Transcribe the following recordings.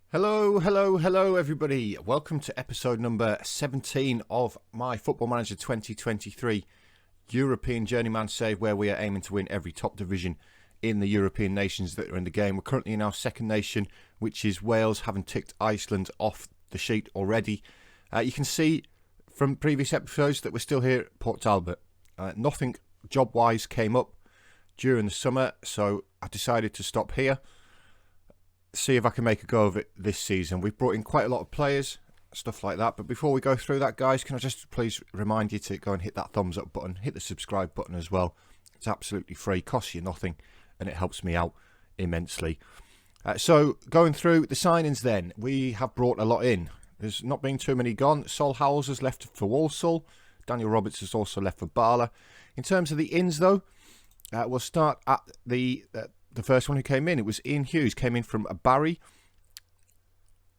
Hello, everybody. Welcome to episode number 17 of my Football Manager 2023 European Journeyman Save, where we are aiming to win every top division in the European nations that are in the game. We're currently in our second nation, which is Wales, having ticked Iceland off the sheet already. You can see from previous episodes that we're still here at Port Talbot. Nothing job-wise came up during the summer, so I decided to stop here. See if I can make a go of it this season. We've brought in quite a lot of players, stuff like that. But before we go through that, guys, can I just please remind you to go and hit that thumbs up button, hit the subscribe button as well. It's absolutely free, costs you nothing, and it helps me out immensely. So going through the signings then, we have brought a lot in. There's not been too many gone. Sol Howells has left for Walsall. Daniel Roberts has also left for Bala. In terms of the ins though, we'll start at the first one who came in. It was Ian Hughes, came in from Barry.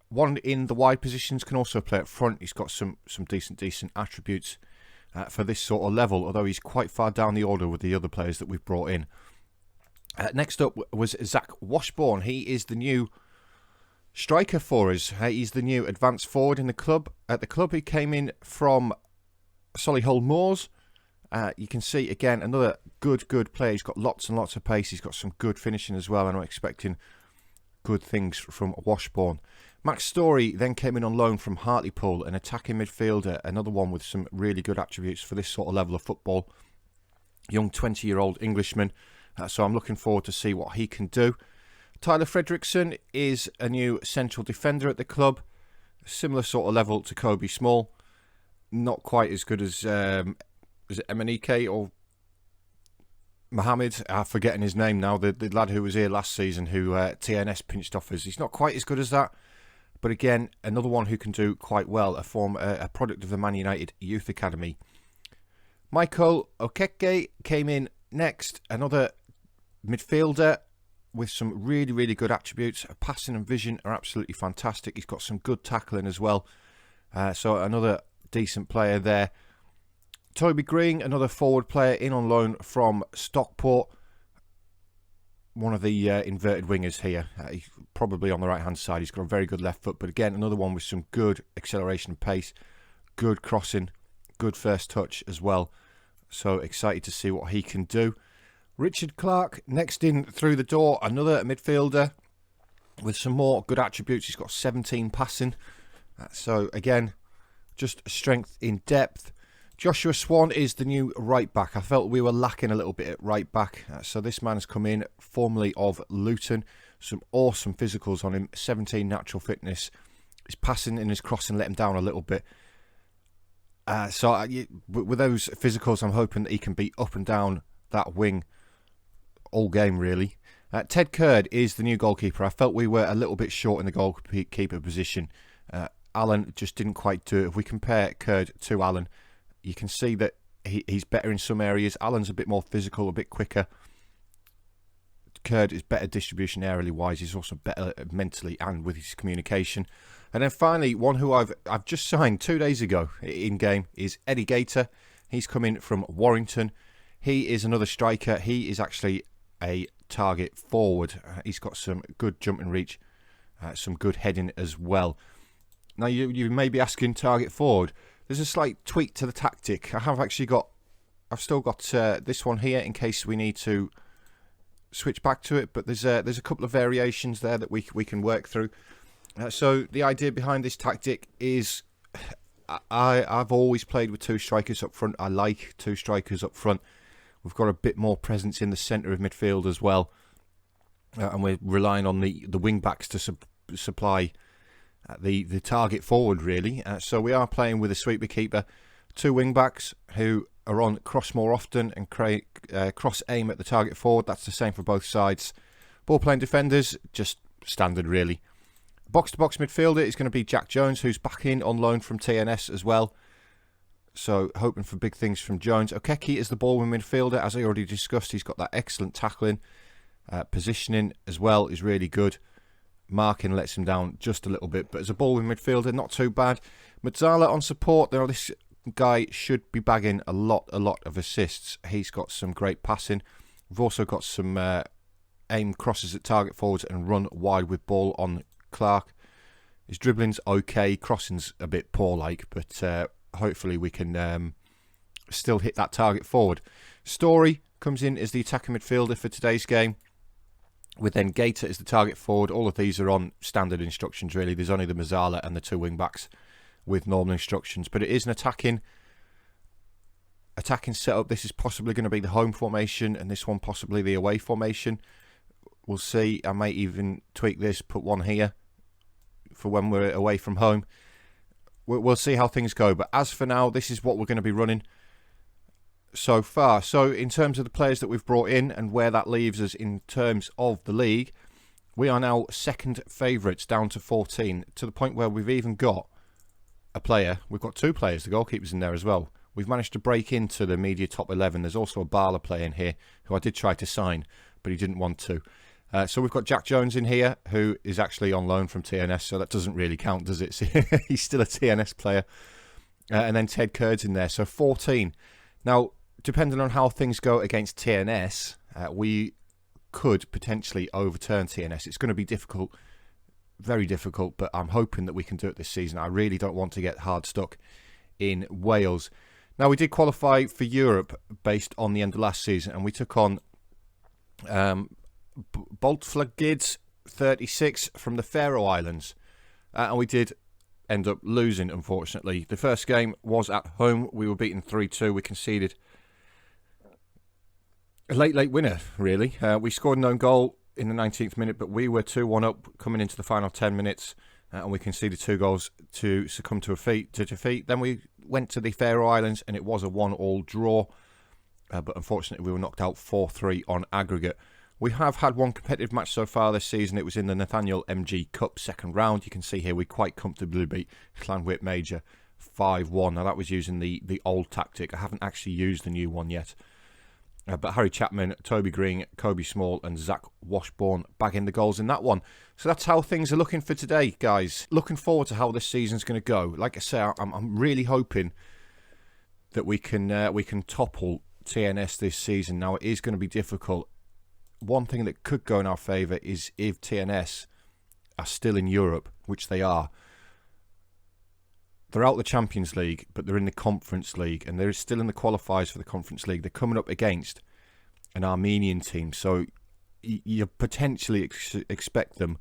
One in the wide positions, can also play up front. He's got some decent attributes for this sort of level, although he's quite far down the order with the other players that we've brought in. Next up was Zach Washbourne. He is the new striker for us. He's the new advanced forward in the club. At the club, he came in from Solihull Moors. You can see, again, another good player. He's got lots and lots of pace. He's got some good finishing as well, and I'm expecting good things from Washbourne. Max Story then came in on loan from Hartlepool, an attacking midfielder, another one with some really good attributes for this sort of level of football. Young 20-year-old Englishman, so I'm looking forward to see what he can do. Tyler Fredrickson is a new central defender at the club, similar sort of level to Kobe Small, not quite as good as was it Emenike or Mohammed? I'm forgetting his name now. The lad who was here last season, who TNS pinched off us. He's not quite as good as that. But again, another one who can do quite well. A product of the Man United Youth Academy. Michael Okeke came in next. Another midfielder with some really good attributes. Passing and vision are absolutely fantastic. He's got some good tackling as well. So another decent player there. Toby Green, another forward player in on loan from Stockport. One of the inverted wingers here. He's probably on the right-hand side. He's got a very good left foot. But again, another one with some good acceleration and pace. Good crossing. Good first touch as well. So excited to see what he can do. Richard Clark, next in through the door. Another midfielder with some more good attributes. He's got 17 passing. So again, just strength in depth. Joshua Swan is the new right back. I felt we were lacking a little bit at right back. So this man has come in, formerly of Luton. Some awesome physicals on him. 17 natural fitness. His passing and his crossing let him down a little bit. With those physicals, I'm hoping that he can be up and down that wing all game, really. Ted Curd is the new goalkeeper. I felt we were a little bit short in the goalkeeper position. Alan just didn't quite do it. If we compare Curd to Alan, you can see that he's better in some areas. Alan's a bit more physical, a bit quicker. Curd is better distribution aerially wise. He's also better mentally and with his communication. And then finally, one who I've just signed 2 days ago in game is Eddie Gator. He's come in from Warrington. He is another striker. He is actually a target forward. He's got some good jump and reach, some good heading as well. Now you may be asking, target forward. There's a slight tweak to the tactic. I've still got this one here in case we need to switch back to it. But there's a couple of variations there that we can work through. So the idea behind this tactic is I've always played with two strikers up front. I like two strikers up front. We've got a bit more presence in the centre of midfield as well, and we're relying on the wing backs to supply the target forward, really. So we are playing with a sweeper keeper, two wing backs who are on cross more often and cross aim at the target forward. That's the same for both sides. Ball playing defenders, just standard, really. Box to box midfielder is going to be Jack Jones, who's back in on loan from TNS as well. So hoping for big things from Jones. Okeke is the ball wing midfielder. As I already discussed, he's got that excellent tackling. Positioning as well is really good. Marking lets him down just a little bit, but as a ball wing midfielder, not too bad. Mazzala on support. Now this guy should be bagging a lot of assists. He's got some great passing. We've also got some aim crosses at target forwards and run wide with ball on Clark. His dribbling's okay, crossing's a bit poor-like, but hopefully we can still hit that target forward. Story comes in as the attacking midfielder for today's game, with then Gator as the target forward. All of these are on standard instructions, really. There's only the Mazzala and the two wing-backs with normal instructions, but it is an attacking setup. This is possibly going to be the home formation, and this one possibly the away formation. We'll see. I might even tweak this, put one here for when we're away from home. We'll see how things go, but as for now, this is what we're going to be running so far. So in terms of the players that we've brought in and where that leaves us in terms of the league, we are now second favourites, down to 14, to the point where we've even got a player. We've got two players, the goalkeepers in there as well. We've managed to break into the media top 11. There's also a Barla player in here who I did try to sign, but he didn't want to. So we've got Jack Jones in here, who is actually on loan from TNS, so that doesn't really count, does it? He's still a TNS player. And then Ted Curd's in there, so 14. Now, depending on how things go against TNS, we could potentially overturn TNS. It's going to be difficult, very difficult, but I'm hoping that we can do it this season. I really don't want to get hard stuck in Wales. Now, we did qualify for Europe based on the end of last season, and we took on Boltflagid 36 from the Faroe Islands, and we did end up losing, unfortunately. The first game was at home. We were beaten 3-2. We conceded a late winner, really. We scored an own goal in the 19th minute, but we were 2-1 up coming into the final 10 minutes, and we conceded 2 goals to succumb to defeat. Then we went to the Faroe Islands, and it was a 1-1 draw, but unfortunately we were knocked out 4-3 on aggregate. We have had one competitive match so far this season. It was in the Nathaniel MG Cup second round. You can see here we quite comfortably beat Llanwit Major 5-1. Now that was using the old tactic. I haven't actually used the new one yet. But Harry Chapman, Toby Green, Kobe Small and Zach Washbourne bagging the goals in that one. So that's how things are looking for today, guys. Looking forward to how this season's going to go. Like I say, I'm really hoping that we can topple TNS this season. Now it is going to be difficult. One thing that could go in our favour is if TNS are still in Europe, which they are. They're out the Champions League, but they're in the Conference League, and they're still in the qualifiers for the Conference League. They're coming up against an Armenian team, so you potentially expect them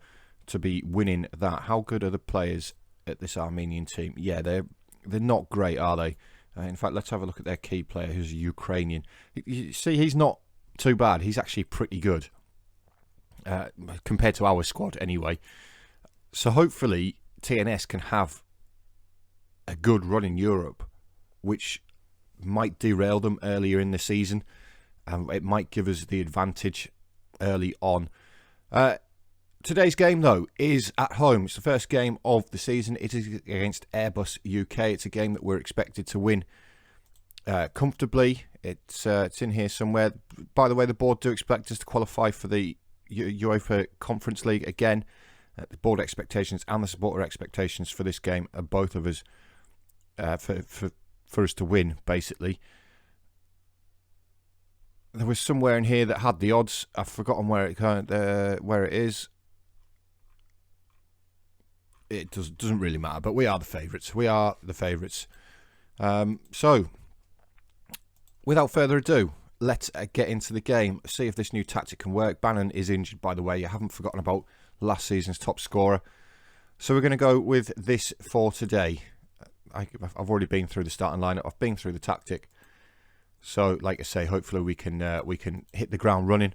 to be winning that. How good are the players at this Armenian team? Yeah, they're not great, are they? In fact, let's have a look at their key player, who's a Ukrainian. You see, he's not too bad. He's actually pretty good compared to our squad anyway. So hopefully TNS can have a good run in Europe, which might derail them earlier in the season. It might give us the advantage early on. Today's game, though, is at home. It's the first game of the season. It is against Airbus UK. It's a game that we're expected to win comfortably. It's in here somewhere. By the way, the board do expect us to qualify for the UEFA Conference League again. The board expectations and the supporter expectations for this game are both of us for us to win, basically. There was somewhere in here that had the odds. I've forgotten where it is. It doesn't really matter, but we are the favourites. We are the favourites. So, without further ado, let's get into the game. See if this new tactic can work. Bannon is injured, by the way. I haven't forgotten about last season's top scorer. So we're going to go with this for today. I've already been through the starting lineup. I've been through the tactic. So, like I say, hopefully we can hit the ground running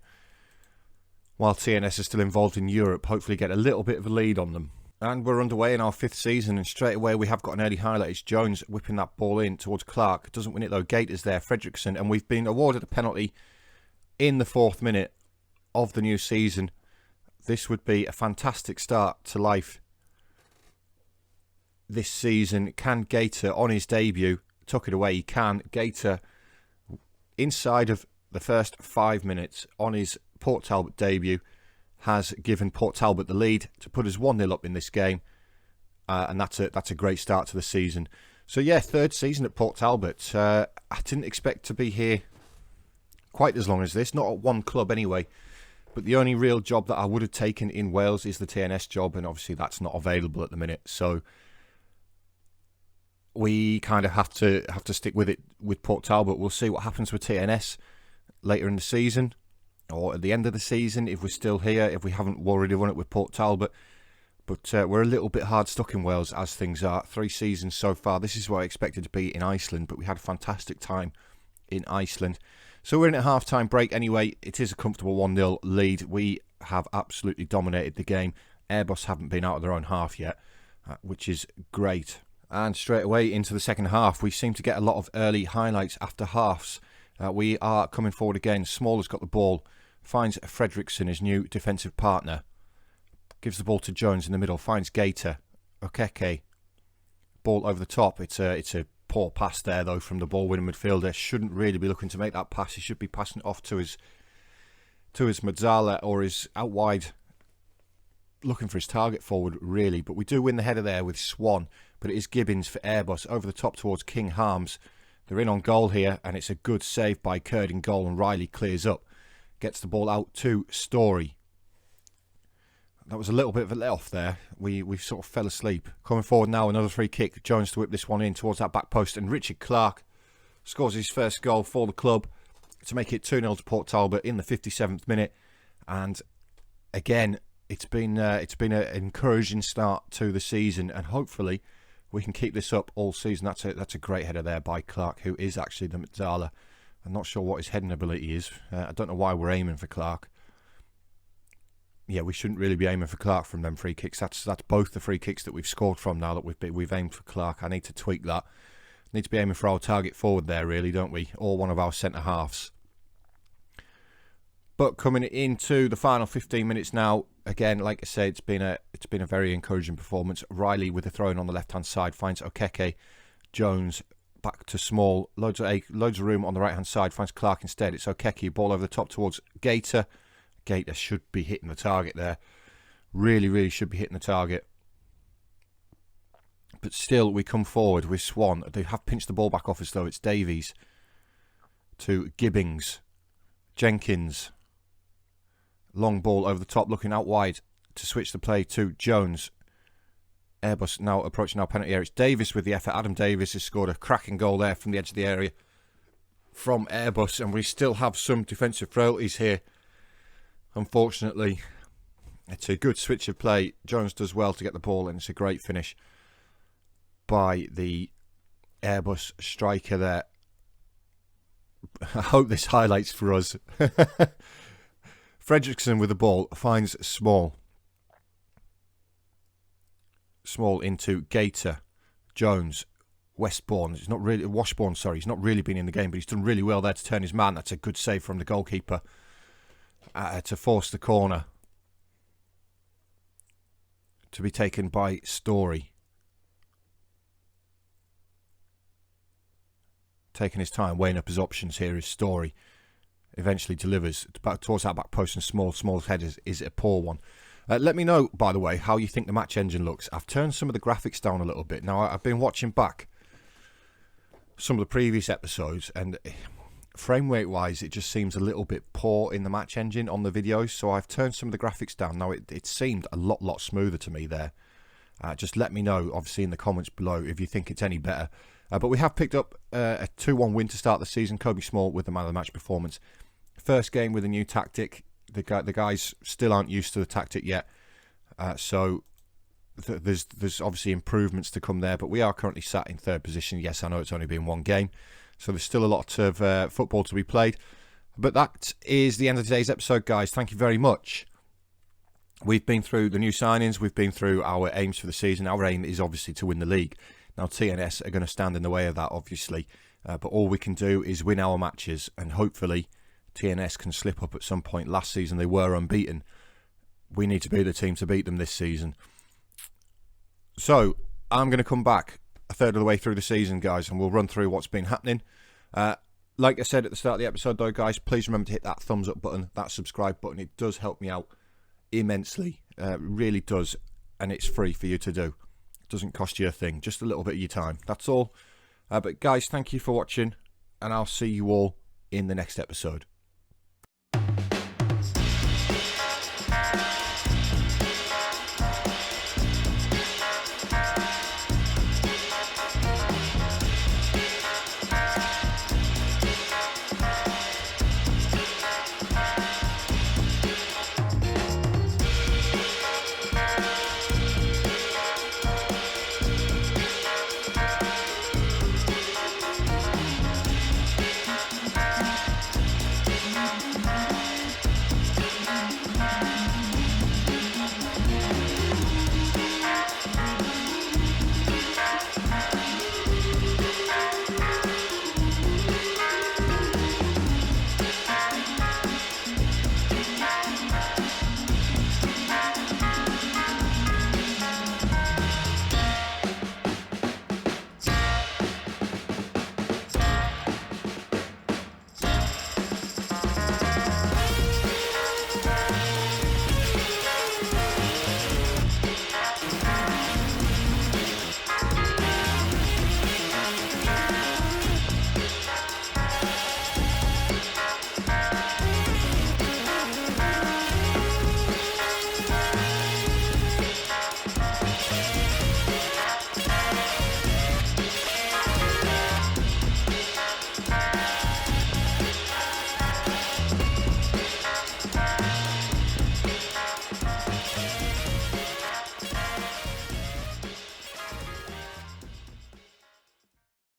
while TNS is still involved in Europe. Hopefully get a little bit of a lead on them. And we're underway in our 5th season, and straight away we have got an early highlight. It's Jones whipping that ball in towards Clark. Doesn't win it though. Gator's there, Fredrickson, and we've been awarded a penalty in the 4th minute of the new season. This would be a fantastic start to life this season. Can Gator, on his debut, tuck it away? He can. Gator, inside of the first 5 minutes on his Port Talbot debut, has given Port Talbot the lead to put us 1-0 up in this game, and that's a great start to the season. So yeah, 3rd season at Port Talbot. I didn't expect to be here quite as long as this, not at one club anyway. But the only real job that I would have taken in Wales is the TNS job, and obviously that's not available at the minute. So we kind of have to stick with it with Port Talbot. We'll see what happens with TNS later in the season or at the end of the season if we're still here, if we haven't already won it with Port Talbot. But we're a little bit hard stuck in Wales as things are. 3 seasons so far. This is what I expected to be in Iceland, but we had a fantastic time in Iceland. So we're in a half-time break anyway. It is a comfortable 1-0 lead. We have absolutely dominated the game. Airbus haven't been out of their own half yet, which is great. And straight away into the second half, we seem to get a lot of early highlights after halves. We are coming forward again. Small has got the ball, finds Fredrickson, his new defensive partner. Gives the ball to Jones in the middle, finds Gator. Okeke. Ball over the top. It's a poor pass there, though, from the ball-winning midfielder. Shouldn't really be looking to make that pass. He should be passing it off to his Mazzala or his out wide, looking for his target forward, really. But we do win the header there with Swan. But it is Gibbons for Airbus. Over the top towards King Harms. They're in on goal here, and it's a good save by Curd in goal, and Riley clears up. Gets the ball out to Story. That was a little bit of a let-off there. We sort of fell asleep. Coming forward now, another free kick. Jones to whip this one in towards that back post. And Richard Clark scores his first goal for the club to make it 2-0 to Port Talbot in the 57th minute. And again, it's been an encouraging start to the season. And hopefully we can keep this up all season. That's a great header there by Clark, who is actually the Mazzala. I'm not sure what his heading ability is. I don't know why we're aiming for Clark. Yeah, we shouldn't really be aiming for Clark from them free kicks. That's both the free kicks that we've scored from now that we've aimed for Clark. I need to tweak that. Need to be aiming for our target forward there, really, don't we? Or one of our centre halves. But coming into the final 15 minutes now, again, like I say, it's been a very encouraging performance. Riley with the throw in on the left hand side finds Okeke. Jones back to Small. Loads of room on the right hand side. Finds Clark instead. It's Okeke. Ball over the top towards Gator. Gator should be hitting the target there. Really, really should be hitting the target. But still, we come forward with Swan. They have pinched the ball back off as though it's Davies. To Gibbings. Jenkins. Long ball over the top, looking out wide to switch the play to Jones. Airbus now approaching our penalty area. It's Davis with the effort. Adam Davis has scored a cracking goal there from the edge of the area from Airbus. And we still have some defensive frailties here. Unfortunately, it's a good switch of play. Jones does well to get the ball, and it's a great finish by the Airbus striker there. I hope this highlights for us. Fredrickson with the ball finds Small. Small into Gator. Jones. Washbourne. He's not really been in the game, but he's done really well there to turn his man. That's a good save from the goalkeeper. To force the corner to be taken by Story. Taking his time, weighing up his options here is Story. Eventually delivers back towards that back post, and Small's head is a poor one. Let me know, by the way, how you think the match engine looks. I've turned some of the graphics down a little bit. Now, I've been watching back some of the previous episodes, and frame rate wise it just seems a little bit poor in the match engine on the videos, so I've turned some of the graphics down. Now it seemed a lot smoother to me there. Just let me know obviously in the comments below if you think it's any better. But we have picked up a 2-1 win to start the season. Kobe Small with the man of the match performance. First game with a new tactic. The guys still aren't used to the tactic yet, so there's obviously improvements to come there, but we are currently sat in third position. Yes, I know it's only been one game, so there's still a lot of football to be played. But that is the end of today's episode, guys. Thank you very much. We've been through the new signings. We've been through our aims for the season. Our aim is obviously to win the league. Now, TNS are going to stand in the way of that, obviously. But all we can do is win our matches, and hopefully TNS can slip up at some point. Last season they were unbeaten. We need to be the team to beat them this season. So I'm going to come back a third of the way through the season, guys, and we'll run through what's been happening. Like I said at the start of the episode, though, guys, please remember to hit that thumbs up button, that subscribe button. It does help me out immensely. It really does, and it's free for you to do. It doesn't cost you a thing, just a little bit of your time. That's all. But guys, thank you for watching, and I'll see you all in the next episode.